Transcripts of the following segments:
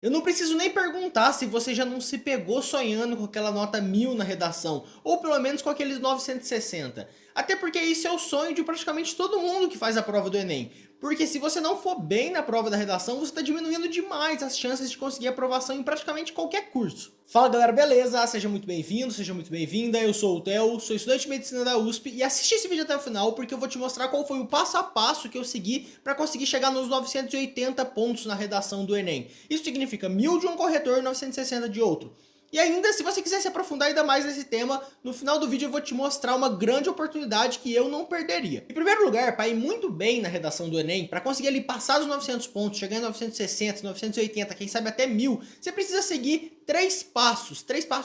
Eu não preciso nem perguntar se você já não se pegou sonhando com aquela nota 1000 na redação, ou pelo menos com aqueles 960. Até porque isso é o sonho de praticamente todo mundo que faz a prova do Enem. Porque se você não for bem na prova da redação, você está diminuindo demais as chances de conseguir aprovação em praticamente qualquer curso. Fala galera, beleza? Seja muito bem-vindo, seja muito bem-vinda. Eu sou o Theo, sou estudante de medicina da USP e assiste esse vídeo até o final porque eu vou te mostrar qual foi o passo a passo que eu segui para conseguir chegar nos 980 pontos na redação do Enem. Isso significa 1000 de um corretor e 960 de outro. E ainda, se você quiser se aprofundar ainda mais nesse tema, no final do vídeo eu vou te mostrar uma grande oportunidade que eu não perderia. Em primeiro lugar, para ir muito bem na redação do Enem, para conseguir ali passar os 900 pontos, chegar em 960, 980, quem sabe até 1000, você precisa seguir três passos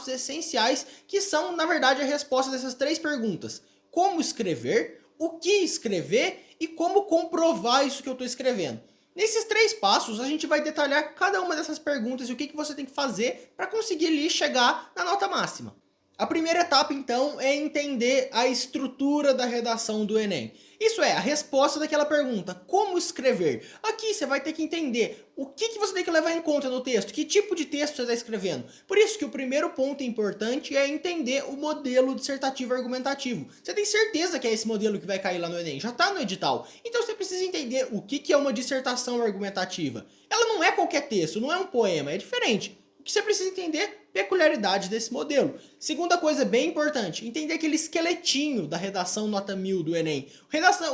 essenciais que são, na verdade, a resposta dessas três perguntas. Como escrever, o que escrever e como comprovar isso que eu estou escrevendo. Nesses três passos, a gente vai detalhar cada uma dessas perguntas e o que você tem que fazer para conseguir ali chegar na nota máxima. A primeira etapa, então, é entender a estrutura da redação do Enem. Isso é, a resposta daquela pergunta, como escrever? Aqui você vai ter que entender o que você tem que levar em conta no texto, que tipo de texto você está escrevendo. Por isso que o primeiro ponto importante é entender o modelo dissertativo argumentativo. Você tem certeza que é esse modelo que vai cair lá no Enem, já está no edital. Então você precisa entender o que é uma dissertação argumentativa. Ela não é qualquer texto, não é um poema, é diferente. O que você precisa entender? Peculiaridades desse modelo. Segunda coisa bem importante, entender aquele esqueletinho da redação nota 1000 do Enem.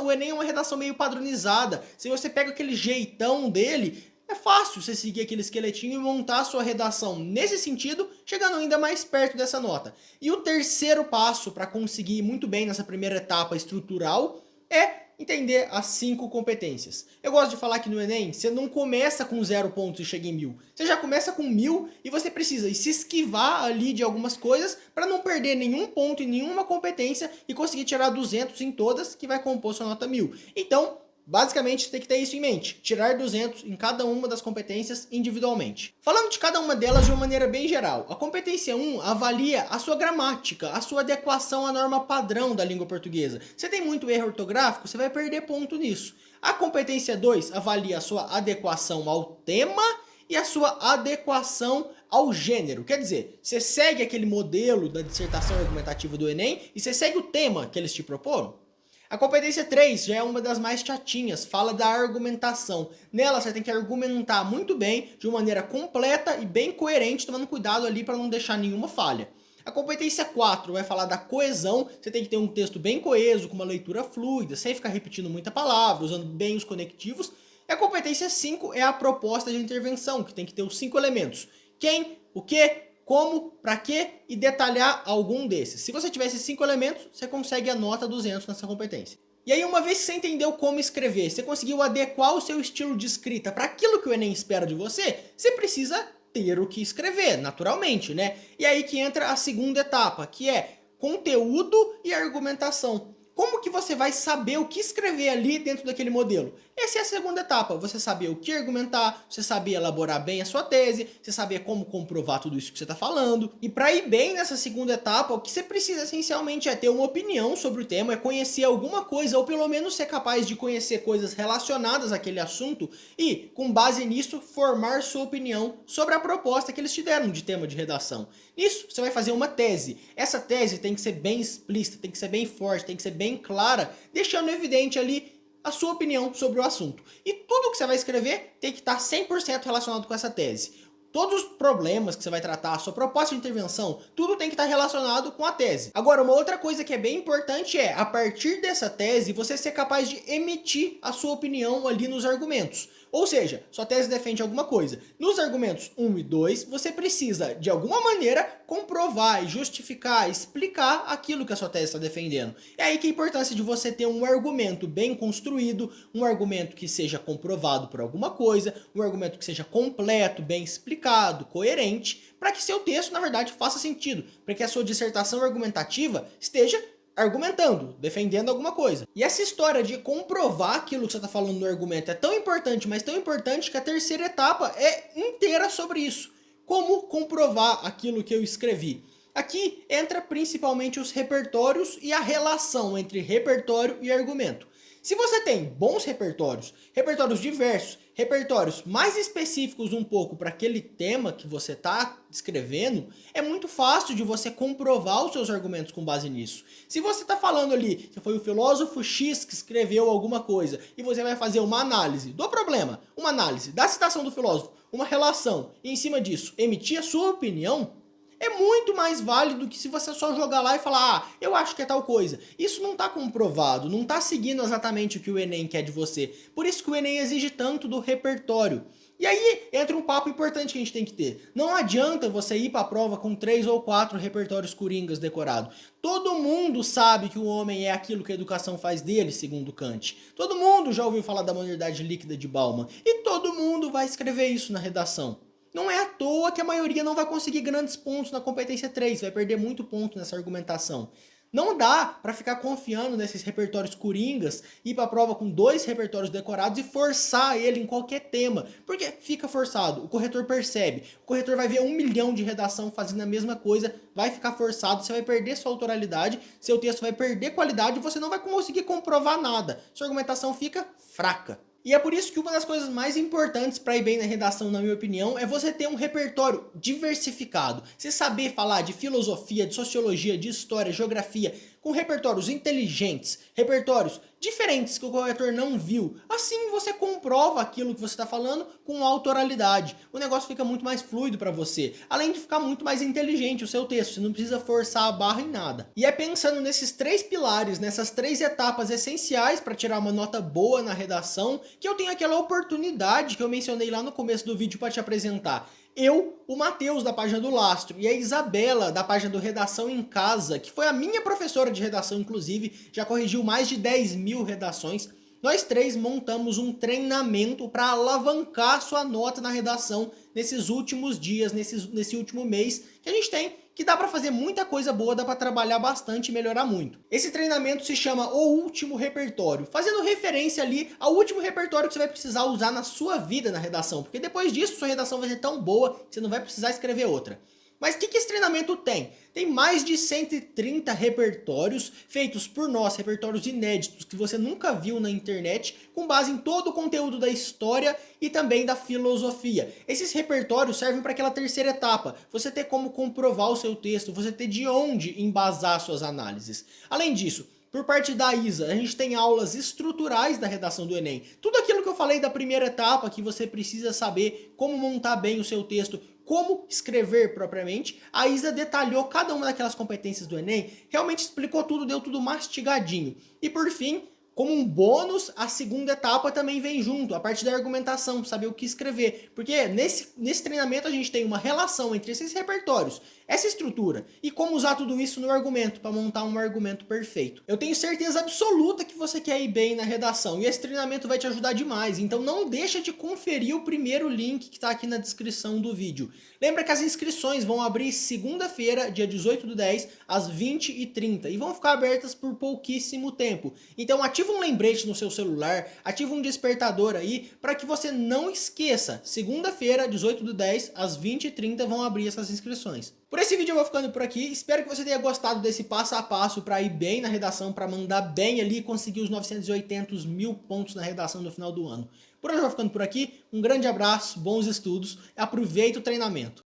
O Enem é uma redação meio padronizada. Se você pega aquele jeitão dele, é fácil você seguir aquele esqueletinho e montar a sua redação nesse sentido, chegando ainda mais perto dessa nota. E o terceiro passo para conseguir ir muito bem nessa primeira etapa estrutural é entender as 5 competências. Eu gosto de falar que no Enem, você não começa com 0 pontos e chega em 1000. Você já começa com 1000 e você precisa se esquivar ali de algumas coisas para não perder nenhum ponto em nenhuma competência e conseguir tirar 200 em todas, que vai compor sua nota 1000. Então, basicamente, tem que ter isso em mente, tirar 200 em cada uma das competências individualmente. Falando de cada uma delas de uma maneira bem geral, a competência 1 avalia a sua gramática, a sua adequação à norma padrão da língua portuguesa. Você tem muito erro ortográfico, você vai perder ponto nisso. A competência 2 avalia a sua adequação ao tema e a sua adequação ao gênero. Quer dizer, você segue aquele modelo da dissertação argumentativa do Enem e você segue o tema que eles te proporam. A competência 3 já é uma das mais chatinhas, fala da argumentação. Nela você tem que argumentar muito bem, de uma maneira completa e bem coerente, tomando cuidado ali para não deixar nenhuma falha. A competência 4 vai falar da coesão, você tem que ter um texto bem coeso, com uma leitura fluida, sem ficar repetindo muita palavra, usando bem os conectivos. E a competência 5 é a proposta de intervenção, que tem que ter os 5 elementos. Quem, o que, como, para quê e detalhar algum desses. Se você tiver esses 5 elementos, você consegue a nota 200 nessa competência. E aí, uma vez que você entendeu como escrever, você conseguiu adequar o seu estilo de escrita para aquilo que o Enem espera de você, você precisa ter o que escrever, naturalmente, né? E aí que entra a segunda etapa, que é conteúdo e argumentação. Como que você vai saber o que escrever ali dentro daquele modelo? Essa é a segunda etapa, você saber o que argumentar, você saber elaborar bem a sua tese, você saber como comprovar tudo isso que você está falando. E para ir bem nessa segunda etapa, o que você precisa essencialmente é ter uma opinião sobre o tema, é conhecer alguma coisa, ou pelo menos ser capaz de conhecer coisas relacionadas àquele assunto e, com base nisso, formar sua opinião sobre a proposta que eles te deram de tema de redação. Nisso, você vai fazer uma tese. Essa tese tem que ser bem explícita, tem que ser bem forte, tem que ser bem clara, deixando evidente ali a sua opinião sobre o assunto. E tudo que você vai escrever tem que estar 100% relacionado com essa tese. Todos os problemas que você vai tratar, a sua proposta de intervenção, tudo tem que estar relacionado com a tese. Agora, uma outra coisa que é bem importante é, a partir dessa tese, você ser capaz de emitir a sua opinião ali nos argumentos. Ou seja, sua tese defende alguma coisa. Nos argumentos 1 e 2, você precisa, de alguma maneira, comprovar e justificar, explicar aquilo que a sua tese está defendendo. É aí que a importância de você ter um argumento bem construído, um argumento que seja comprovado por alguma coisa, um argumento que seja completo, bem explicado, coerente, para que seu texto, na verdade, faça sentido, para que a sua dissertação argumentativa esteja argumentando, defendendo alguma coisa. E essa história de comprovar aquilo que você está falando no argumento é tão importante, mas tão importante que a terceira etapa é inteira sobre isso. Como comprovar aquilo que eu escrevi? Aqui entra principalmente os repertórios e a relação entre repertório e argumento. Se você tem bons repertórios, repertórios diversos, repertórios mais específicos um pouco para aquele tema que você está escrevendo, é muito fácil de você comprovar os seus argumentos com base nisso. Se você está falando ali que foi o filósofo X que escreveu alguma coisa e você vai fazer uma análise do problema, uma análise da citação do filósofo, uma relação e em cima disso emitir a sua opinião, é muito mais válido que se você só jogar lá e falar, ah, eu acho que é tal coisa. Isso não está comprovado, não está seguindo exatamente o que o Enem quer de você. Por isso que o Enem exige tanto do repertório. E aí entra um papo importante que a gente tem que ter. Não adianta você ir para a prova com 3 ou 4 repertórios coringas decorados. Todo mundo sabe que o homem é aquilo que a educação faz dele, segundo Kant. Todo mundo já ouviu falar da modernidade líquida de Bauman. E todo mundo vai escrever isso na redação. Não é à toa que a maioria não vai conseguir grandes pontos na competência 3, vai perder muito ponto nessa argumentação. Não dá para ficar confiando nesses repertórios coringas, ir para a prova com 2 repertórios decorados e forçar ele em qualquer tema, porque fica forçado, o corretor percebe, o corretor vai ver 1 milhão de redação fazendo a mesma coisa, vai ficar forçado, você vai perder sua autoralidade, seu texto vai perder qualidade e você não vai conseguir comprovar nada, sua argumentação fica fraca. E é por isso que uma das coisas mais importantes para ir bem na redação, na minha opinião, é você ter um repertório diversificado. Você saber falar de filosofia, de sociologia, de história, geografia, com repertórios inteligentes, repertórios diferentes que o corretor não viu. Assim você comprova aquilo que você está falando com autoralidade. O negócio fica muito mais fluido para você, além de ficar muito mais inteligente o seu texto, você não precisa forçar a barra em nada. E é pensando nesses 3 pilares, nessas 3 etapas essenciais para tirar uma nota boa na redação, que eu tenho aquela oportunidade que eu mencionei lá no começo do vídeo para te apresentar. Eu, o Matheus da página do Lastro e a Isabela da página do Redação em Casa, que foi a minha professora de redação inclusive, já corrigiu mais de 10.000 redações, nós 3 montamos um treinamento para alavancar sua nota na redação nesses últimos dias, nesse último mês que a gente tem, que dá para fazer muita coisa boa, dá para trabalhar bastante e melhorar muito. Esse treinamento se chama O Último Repertório, fazendo referência ali ao último repertório que você vai precisar usar na sua vida na redação, porque depois disso sua redação vai ser tão boa que você não vai precisar escrever outra. Mas o que esse treinamento tem? Tem mais de 130 repertórios feitos por nós, repertórios inéditos que você nunca viu na internet, com base em todo o conteúdo da história e também da filosofia. Esses repertórios servem para aquela terceira etapa, você ter como comprovar o seu texto, você ter de onde embasar suas análises. Além disso, por parte da Isa, a gente tem aulas estruturais da redação do Enem. Tudo aquilo que eu falei da primeira etapa, que você precisa saber como montar bem o seu texto, como escrever propriamente, a Isa detalhou cada uma daquelas competências do Enem, realmente explicou tudo, deu tudo mastigadinho. E por fim, como um bônus, a segunda etapa também vem junto, a parte da argumentação, saber o que escrever. Porque nesse treinamento a gente tem uma relação entre esses repertórios, essa estrutura, e como usar tudo isso no argumento, para montar um argumento perfeito. Eu tenho certeza absoluta que você quer ir bem na redação, e esse treinamento vai te ajudar demais, então não deixa de conferir o primeiro link que está aqui na descrição do vídeo. Lembra que as inscrições vão abrir segunda-feira, dia 18/10, às 20h30, e vão ficar abertas por pouquíssimo tempo. Então ativa um lembrete no seu celular, ativa um despertador aí, para que você não esqueça. Segunda-feira, 18/10, às 20h30, vão abrir essas inscrições. Por esse vídeo eu vou ficando por aqui, espero que você tenha gostado desse passo a passo para ir bem na redação, para mandar bem ali e conseguir os 980.000 pontos na redação no final do ano. Por hoje eu vou ficando por aqui, um grande abraço, bons estudos, aproveita o treinamento.